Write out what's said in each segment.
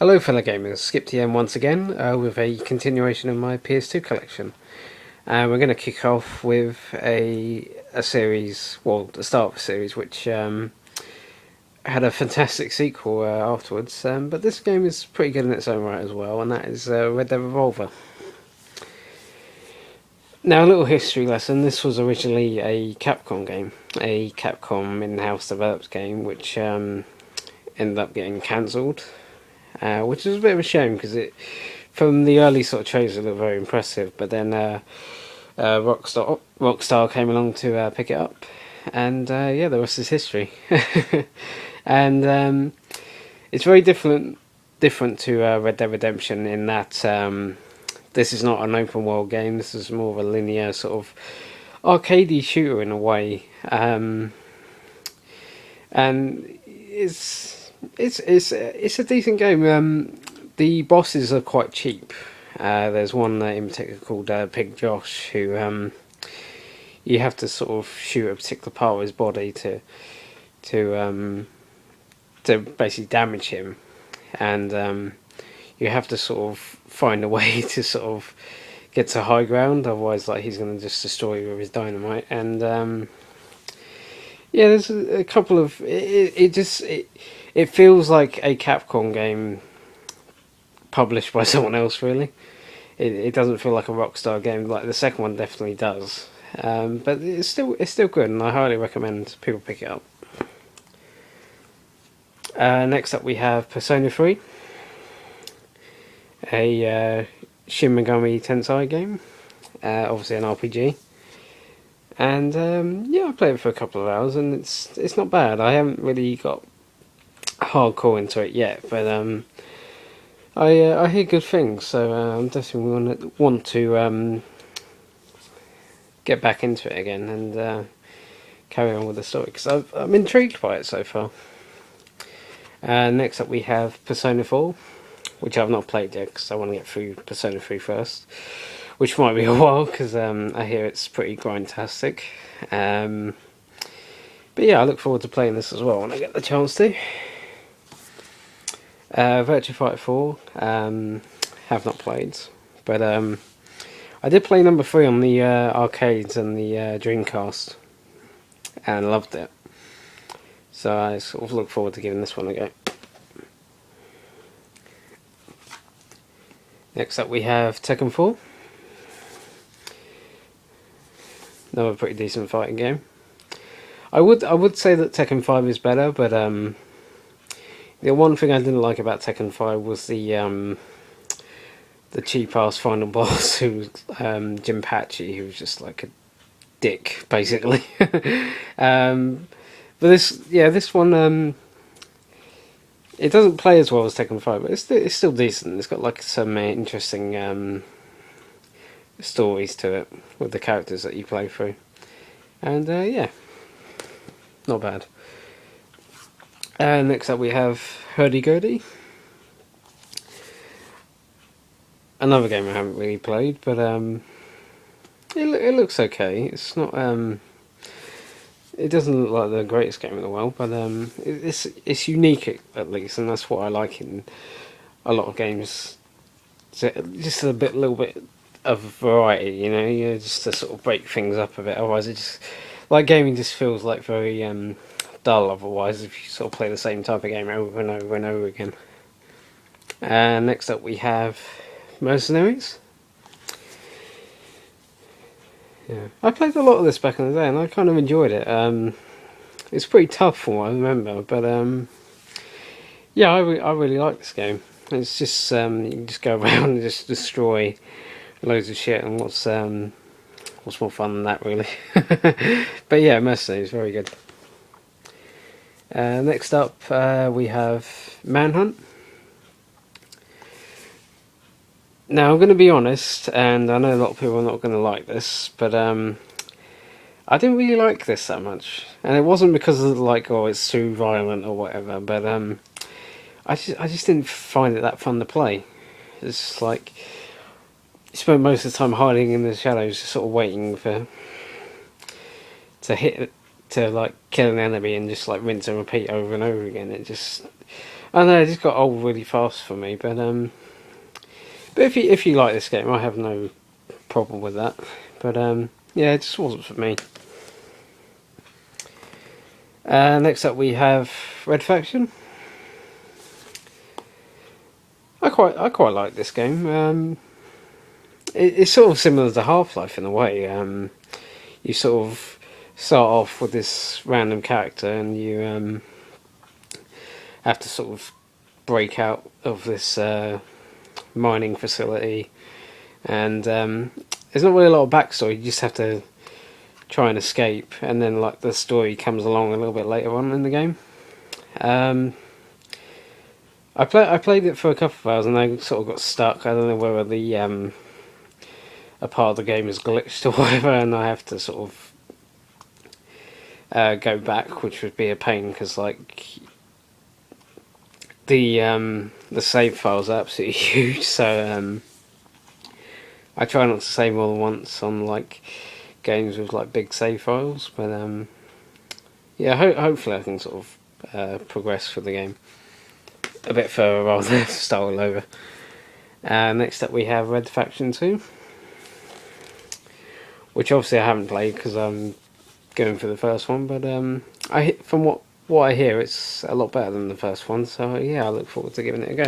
Hello fellow gamers, Skip TM once again with a continuation of my PS2 collection. We're going to kick off with a series, well, the start of a series, which had a fantastic sequel afterwards, but this game is pretty good in its own right as well, and that is Red Dead Revolver. Now, a little history lesson. This was originally a Capcom game, a Capcom in-house developed game, which ended up getting cancelled. Which is a bit of a shame because from the early sort of trailers, it looked very impressive. But then Rockstar came along to pick it up, and yeah, the rest is history. And it's very different to Red Dead Redemption in that this is not an open world game. This is more of a linear sort of arcadey shooter in a way, and it's a decent game. The bosses are quite cheap. There's one in particular called Pig Josh, who you have to sort of shoot a particular part of his body to basically damage him, and you have to sort of find a way to sort of get to high ground. Otherwise, like, he's going to just destroy you with his dynamite. And yeah, there's a couple of it feels like a Capcom game published by someone else, really. It doesn't feel like a Rockstar game. Like the second one definitely does, but it's still good, and I highly recommend people pick it up. Next up, we have Persona 3, a Shin Megami Tensei game, obviously an RPG. And yeah, I played it for a couple of hours, and it's not bad. I haven't really got hardcore into it yet, but I hear good things, so I'm definitely want to get back into it again and carry on with the story, because I'm intrigued by it so far. Next up, we have Persona 4, which I've not played yet because I want to get through Persona 3 first, which might be a while because I hear it's pretty grindtastic. But yeah, I look forward to playing this as well when I get the chance to. Virtua Fighter 4, have not played, but I did play number 3 on the arcades and the Dreamcast, and loved it. So I sort of look forward to giving this one a go. Next up, we have Tekken 4. Another pretty decent fighting game. I would say that Tekken 5 is better, but the one thing I didn't like about Tekken 5 was the cheap ass final boss, who was Jinpachi, who was just like a dick, basically. But this one, it doesn't play as well as Tekken 5, but it's still decent. It's got like some interesting stories to it with the characters that you play through, and yeah, not bad. Next up, we have Urdygurdy, another game I haven't really played, but it looks okay. It's not it doesn't look like the greatest game in the world, but it's unique at least, and that's what I like in a lot of games. So just a little bit of variety, just to sort of break things up a bit. Otherwise, it just, like, gaming just feels like very dull. Otherwise, if you sort of play the same type of game over and over and over again. Next up, we have Mercenaries. Yeah, I played a lot of this back in the day, and I kind of enjoyed it. It's pretty tough from what I remember, but yeah, I really like this game. It's just you can just go around and just destroy loads of shit, and what's more fun than that, really? But yeah, Mercenaries, very good. Next up, we have Manhunt. Now, I'm going to be honest, and I know a lot of people are not going to like this, but I didn't really like this that much, and it wasn't because of like, oh, it's too violent or whatever, but I just didn't find it that fun to play. It's just like you spend most of the time hiding in the shadows, just sort of waiting to like kill an enemy and just like rinse and repeat over and over again. I know it just got old really fast for me, but if you like this game, I have no problem with that. But yeah, it just wasn't for me. Next up, we have Red Faction. I quite like this game. It's sort of similar to Half-Life in a way. You sort of start off with this random character, and you have to sort of break out of this mining facility, and there's not really a lot of backstory. You just have to try and escape, and then like the story comes along a little bit later on in the game. I played it for a couple of hours and I sort of got stuck. I don't know whether the a part of the game is glitched or whatever, and I have to sort of go back, which would be a pain because like the save files are absolutely huge. So I try not to save more than once on like games with like big save files, but yeah, hopefully I can sort of progress through the game a bit further rather than start all over. Next up we have Red Faction 2, which obviously I haven't played because I'm going for the first one, but from what I hear, it's a lot better than the first one, so yeah, I look forward to giving it a go.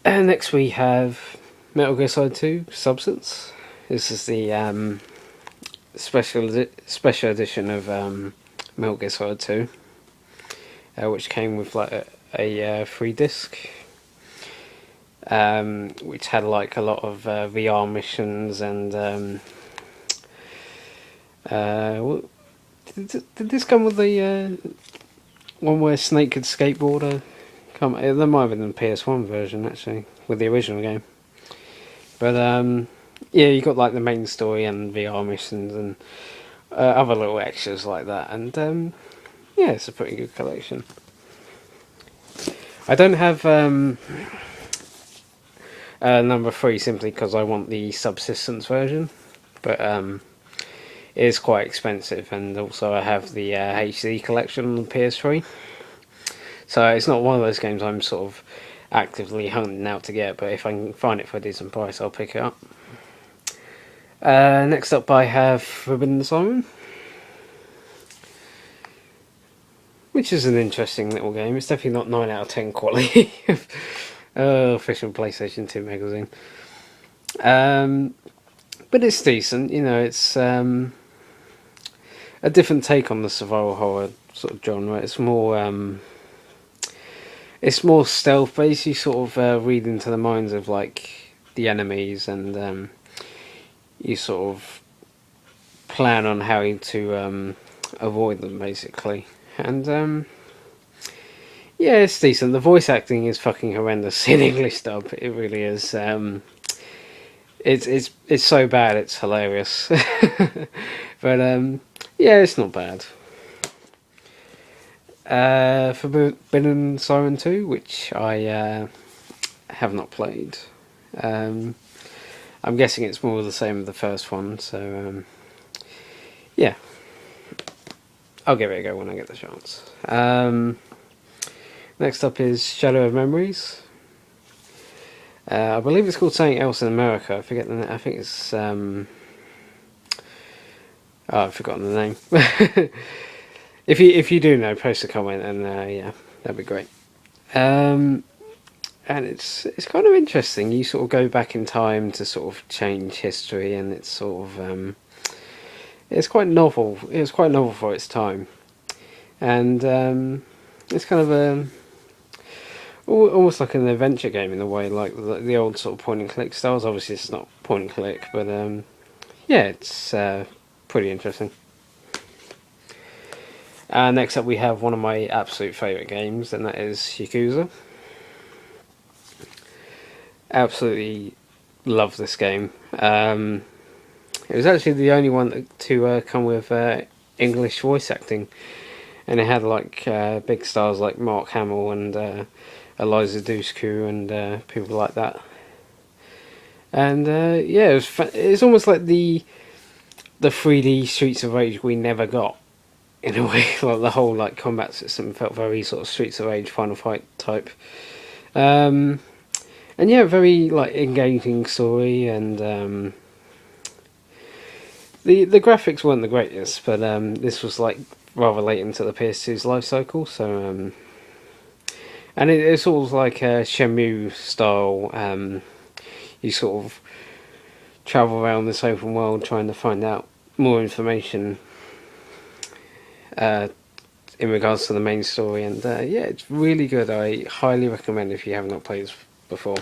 And next we have Metal Gear Solid 2 Substance. This is the special edition of Metal Gear Solid 2, which came with like a free disc, which had like a lot of VR missions and did this come with the one where Snake could skateboard? There might have been the PS1 version actually with the original game, but yeah, you got like the main story and VR missions and other little extras like that, and yeah, it's a pretty good collection. I don't have number 3 simply because I want the subsistence version, but it is quite expensive, and also I have the HD collection on the PS3, so it's not one of those games I'm sort of actively hunting out to get, but if I can find it for a decent price, I'll pick it up. Next up I have Forbidden Siren, which is an interesting little game. It's definitely not 9 out of 10 quality. Official PlayStation 2 magazine. But it's decent, you know, it's a different take on the survival horror sort of genre. It's more stealth based. You sort of read into the minds of like the enemies, and you sort of plan on how to avoid them basically. And yeah, it's decent. The voice acting is fucking horrendous in English dub. It really is. It's so bad it's hilarious. But yeah, it's not bad. Forbidden Siren 2, which I have not played. I'm guessing it's more the same as the first one, so yeah, I'll give it a go when I get the chance. Next up is Shadow of Memories. I believe it's called something else in America. I forget the name. I think it's I've forgotten the name. If you do know, post a comment, and yeah, that'd be great. And it's kind of interesting. You sort of go back in time to sort of change history, and it's sort of it's quite novel. It was quite novel for its time, and it's kind of almost like an adventure game in a way, like the old sort of point and click styles. Obviously, it's not point and click, but yeah, it's pretty interesting. Next up we have one of my absolute favourite games, and that is Yakuza. Absolutely love this game. It was actually the only one to come with English voice acting, and it had like big stars like Mark Hamill and Eliza Dushku and people like that. And yeah, it's almost like the 3D Streets of Rage we never got. in a way. Like the whole like combat system felt very sort of Streets of Rage, Final Fight type. And yeah, very like engaging story, and the graphics weren't the greatest, but this was like rather late into the PS2's life cycle, so and it's sort of like a Shenmue style. You sort of travel around this open world trying to find out more information in regards to the main story, and yeah, it's really good. I highly recommend if you have not played this before.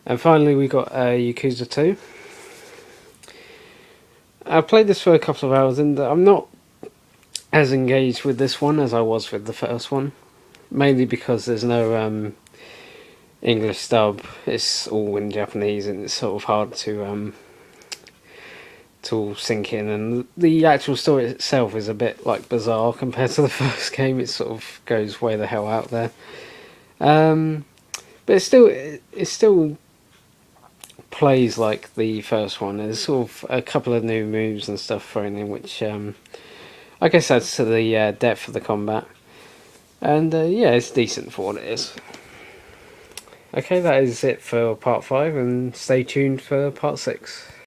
And finally, we got Yakuza 2. I played this for a couple of hours, and I'm not as engaged with this one as I was with the first one, mainly because there's no English dub. It's all in Japanese, and it's sort of hard to all sink in. And the actual story itself is a bit like bizarre compared to the first game. It sort of goes way the hell out there. But it still plays like the first one. There's sort of a couple of new moves and stuff thrown in, which I guess adds to the depth of the combat. And yeah, it's decent for what it is. Okay, that is it for part 5, and stay tuned for part 6.